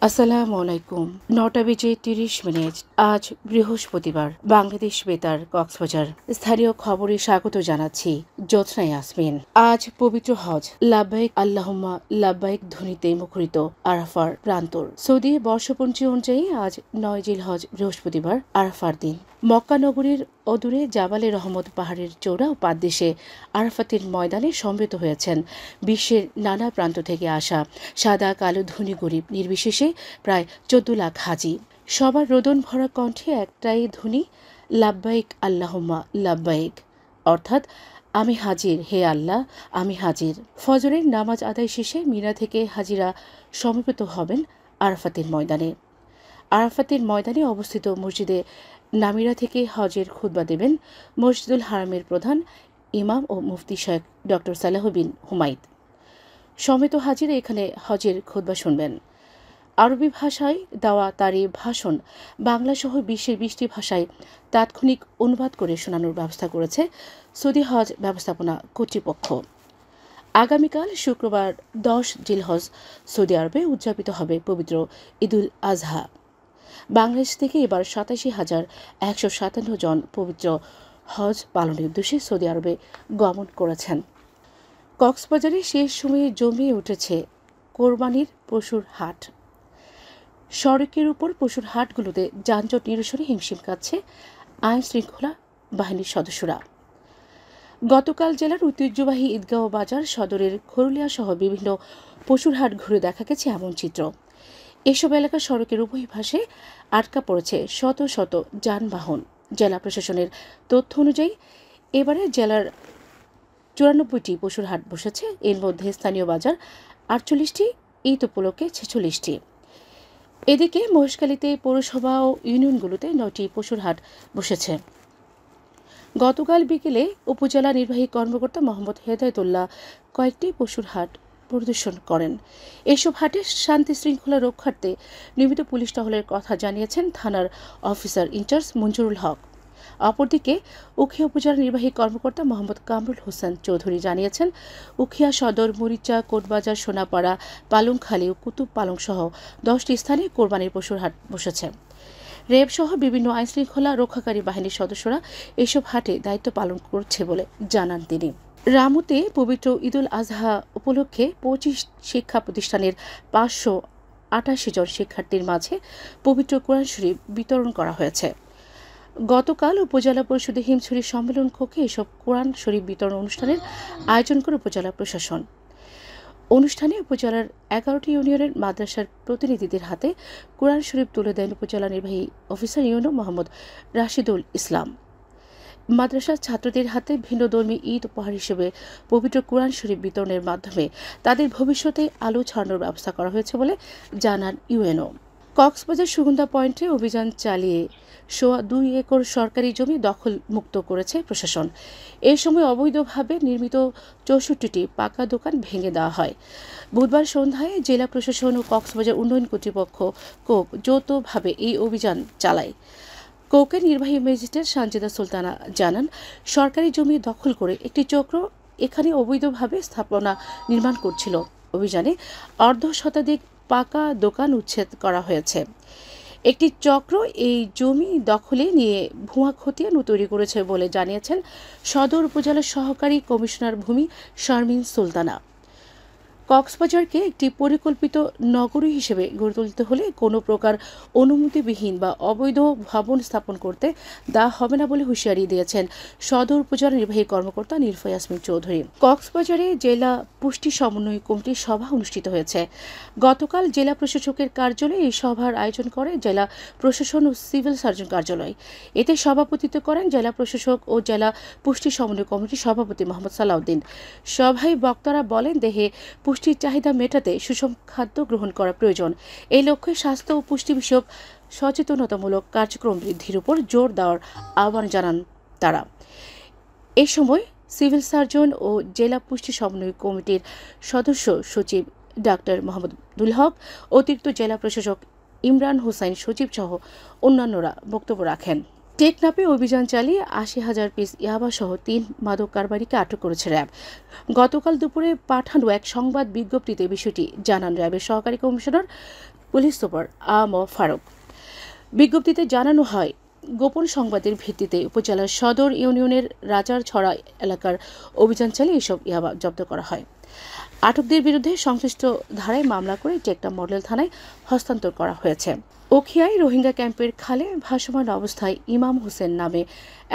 আসসালামু আলাইকুম। ৯টা বেজে ৩০ মিনিট। আজ বৃহস্পতিবার। বাংলাদেশ বেতার কক্সবাজার স্থানীয় খবরে স্বাগত জানাচ্ছি জ্যোৎস্না ইয়াসমিন। আজ পবিত্র হজ লাব্বাইক আল্লাহুম্মা লাব্বাইক ধ্বনিতে মুখরিত আরাফার প্রান্তর। সৌদি বর্ষপঞ্জি অনুযায়ী আজ ৯ জিলহজ বৃহস্পতিবার আরাফার দিন। মক্কা নগরীর অদূরে জাবালে রহমত পাহাড়ের চূড়া ও পাদদেশে আরাফাতের ময়দানে সমবেত হয়েছেন বিশ্বের নানা প্রান্ত থেকে আসা সাদা কালো ধনী গরিব নির্বিশেষে প্রায় ১৪ লাখ হাজি। সবার রোদন ভরা কণ্ঠে একটাই ধ্বনি, লাব্বাইক আল্লাহুম্মা লাব্বাইক, অর্থাৎ আমি হাজির, হে আল্লাহ আমি হাজির। ফজরের নামাজ আদায় শেষে মিনা থেকে হাজিরা সমবেত হবেন আরাফাতের ময়দানে। আরাফাতের ময়দানে অবস্থিত মসজিদে নামিরা থেকে হজের খুতবা দেবেন মসজিদুল হারামের প্রধান ইমাম ও মুফতি শেখ ডক্টর সালেহ বিন হুমাইদ। সমেত হাজিরা এখানে হজের খুতবা শুনবেন। আরবি ভাষায় দেওয়া তার এই ভাষণ বাংলাসহ বিশ্বের ২০টি ভাষায় তাৎক্ষণিক অনুবাদ করে শোনানোর ব্যবস্থা করেছে সৌদি হজ ব্যবস্থাপনা কর্তৃপক্ষ। আগামীকাল শুক্রবার ১০ জিলহজ সৌদি আরবে উদযাপিত হবে পবিত্র ঈদুল আজহা। বাংলাদেশ থেকে এবার ৮৭,১৫৭ জন পবিত্র হজ পালনের উদ্দেশ্যে সৌদি আরবে গমন করেছেন। কক্সবাজারে শেষ সময়ে জমিয়ে উঠেছে কোরবানির পশুর হাট। সড়কের উপর পশুর হাটগুলোতে যানজট নিরসনে হিমশিম খাচ্ছে আইন শৃঙ্খলা বাহিনীর সদস্যরা। গতকাল জেলার ঐতিহ্যবাহী ঈদগাঁও বাজার সদরের খরুলিয়া সহ বিভিন্ন পশুর হাট ঘুরে দেখা গেছে এমন চিত্র। এসব এলাকা সড়কের উভয় পাশে আটকা পড়েছে শত শত যানবাহন। জেলা প্রশাসনের তথ্য অনুযায়ী এবারে জেলার ৯৪টি পশুর হাট বসেছে। এর মধ্যে স্থানীয় বাজার ৪৮টি, ঈদ উপলক্ষে ৪৬টি। এদিকে মহেশখালীতে পৌরসভা ও ইউনিয়নগুলোতে ৯টি পশুর হাট বসেছে। গতকাল বিকেলে উপজেলা নির্বাহী কর্মকর্তা মোহাম্মদ হেদায়েতুল্লাহ কয়েকটি পশুর হাট পরিদর্শন করেন। এসব হাটে শান্তি শৃঙ্খলা রক্ষার্থে নিয়মিত পুলিশ টহলের কথা জানিয়েছেন থানার অফিসার ইনচার্জ মঞ্জুরুল হক। অপরদিকে উখিয়া উপজেলা নির্বাহী কর্মকর্তা মোহাম্মদ কামরুল হোসেন চৌধুরী জানিয়েছেন, উখিয়া সদর, মরিচা, কোটবাজার, সোনাপাড়া, পালংখালী ও কুতুব পালং সহ 10টি স্থানে কোরবানির পশুর হাট বসেছে। র্যাব সহ বিভিন্ন আইনশৃঙ্খলা রক্ষাকারী বাহিনীর সদস্যরা এসব হাটে দায়িত্ব পালন করছে বলে জানান তিনি। রামুতে পবিত্র ঈদুল আজহা উপলক্ষে ২৫ শিক্ষা প্রতিষ্ঠানের ৫৮৮ জন শিক্ষার্থীর মাঝে পবিত্র কোরআন শরীফ বিতরণ করা হয়েছে। গতকাল উপজেলা পরিষদের হিমছড়ি সম্মেলন কক্ষে এসব কোরআন শরীফ বিতরণ অনুষ্ঠানের আয়োজন করে উপজেলা প্রশাসন। অনুষ্ঠানে উপজেলার ১১টি ইউনিয়নের মাদ্রাসার প্রতিনিধিদের হাতে কোরআন শরীফ তুলে দেন উপজেলা নির্বাহী অফিসার ইউনো মোহাম্মদ রাশিদুল ইসলাম। মাদ্রাসার ছাত্রদের হাতে ভিন্নধর্মী ঈদ উপহার হিসেবে পবিত্র কোরআন শরীফ বিতরণের মাধ্যমে তাদের ভবিষ্যতে আলো ছড়ানোর ব্যবস্থা করা হয়েছে বলে জানান ইউএনও। কক্সবাজার সুগন্ধা পয়েন্টে অভিযান চালিয়ে ২.৫ একর সরকারি জমি দখল মুক্ত করেছে প্রশাসন। এ সময় অবৈধভাবে নির্মিত ৬৪টি পাকা দোকান ভেঙে দেওয়া হয়। বুধবার সন্ধ্যায় জেলা প্রশাসন ও কক্সবাজার উন্নয়ন কর্তৃপক্ষ কোক যৌথভাবে এই অভিযান চালায়। কোকের নির্বাহী ম্যাজিস্ট্রেট সানজিদা সুলতানা জানান, সরকারি জমি দখল করে একটি চক্র এখানে অবৈধভাবে স্থাপনা নির্মাণ করছিল। অভিযানে অর্ধশতাধিক পাকা দোকান উচ্ছেদ করা হয়েছে। একটি চক্র এই জমি দখলে নিয়ে ভুয়া খতিয়ান তৈরি করেছে বলে জানিয়েছেন সদর উপজেলার সহকারী কমিশনার ভূমি শারমিন সুলতানা। কক্সবাজারকে একটি পরিকল্পিত নগরী হিসেবে গড়ে তুলতে হলে কোনো প্রকার অনুমতিবিহীন বা অবৈধ ভবন স্থাপন করতে দেওয়া হবে না বলে হুঁশিয়ারি দিয়েছেন সদর উপজেলা নির্বাহী কর্মকর্তা নীলফা ইয়াসমিন চৌধুরী। কক্সবাজারে জেলা পুষ্টি সমন্বয় কমিটির সভা অনুষ্ঠিত হয়েছে। গতকাল জেলা প্রশাসকের কার্যালয়ে এই সভার আয়োজন করে জেলা প্রশাসন ও সিভিল সার্জন কার্যালয়। এতে সভাপতিত্ব করেন জেলা প্রশাসক ও জেলা পুষ্টি সমন্বয় কমিটির সভাপতি মোহাম্মদ সালাউদ্দিন। সভায় বক্তারা বলেন, দেহে পুষ্টির চাহিদা মেটাতে সুষম খাদ্য গ্রহণ করা প্রয়োজন। এই লক্ষ্যে স্বাস্থ্য ও পুষ্টি বিষয়ক সচেতনতামূলক কার্যক্রম বৃদ্ধির উপর জোর দেওয়ার আহ্বান জানান তারা। এ সময় সিভিল সার্জন ও জেলা পুষ্টি সমন্বয় কমিটির সদস্য সচিব ডাক্তার মোহাম্মদুল হক, অতিরিক্ত জেলা প্রশাসক ইমরান হোসাইন সচিব সহ অন্যান্যরা বক্তব্য রাখেন। টেকনাফে অভিযান চালিয়ে ৮০,০০০ পিস ইয়াবা সহ ৩ মাদক কারবারিকে আটক করেছে র্যাব। গতকাল দুপুরে পাঠানো এক সংবাদ বিজ্ঞপ্তিতে বিষয়টি জানান র্যাবের সহকারী কমিশনার পুলিশ সুপার ফারুক। বিজ্ঞপ্তিতে জানানো হয়, গোপন সংবাদের ভিত্তিতে উপজেলার সদর ইউনিয়নের রাজারছড়া এলাকার অভিযান চালিয়ে এসব ইয়াবা জব্দ করা হয়। আটকদের বিরুদ্ধে সংশ্লিষ্ট ধারায় মামলা করে টেকটা মডেল থানায় হস্তান্তর করা হয়েছে। উখিয়ায় রোহিঙ্গা ক্যাম্পের খালে ভাসমান অবস্থায় ইমাম হোসেন নামে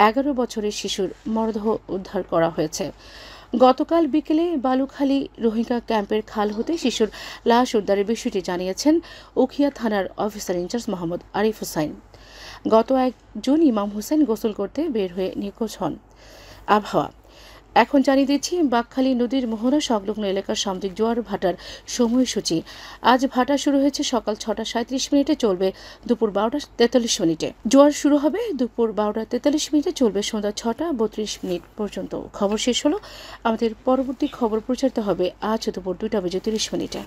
11 বছরের শিশুর মরদেহ উদ্ধার করা হয়েছে। গতকাল বিকেলে বালুখালী রোহিঙ্গা ক্যাম্পের খাল হতে শিশুর লাশ উদ্ধারের বিষয়টি জানিয়েছেন উখিয়া থানার অফিসার ইনচার্জ মোহাম্মদ আরিফ হোসাইন। গত 1 জুন ইমাম হোসেন গোসল করতে বের হয়ে নিখোঁজ হন। আবহাওয়া এখন জানিয়ে দিচ্ছি, বাঁকখালী নদীর মোহনা সংলগ্ন এলাকার সামুদ্রিক জোয়ার ভাটার সময়সূচি। আজ ভাটা শুরু হয়েছে সকাল 6টা 37 মিনিটে, চলবে দুপুর 12টা 43 মিনিটে। জোয়ার শুরু হবে দুপুর 12টা 43 মিনিটে, চলবে সন্ধ্যা 6টা 32 মিনিট পর্যন্ত। খবর শেষ হলো। আমাদের পরবর্তী খবর প্রচারিত হবে আজ দুপুর 2টা 30 মিনিটে।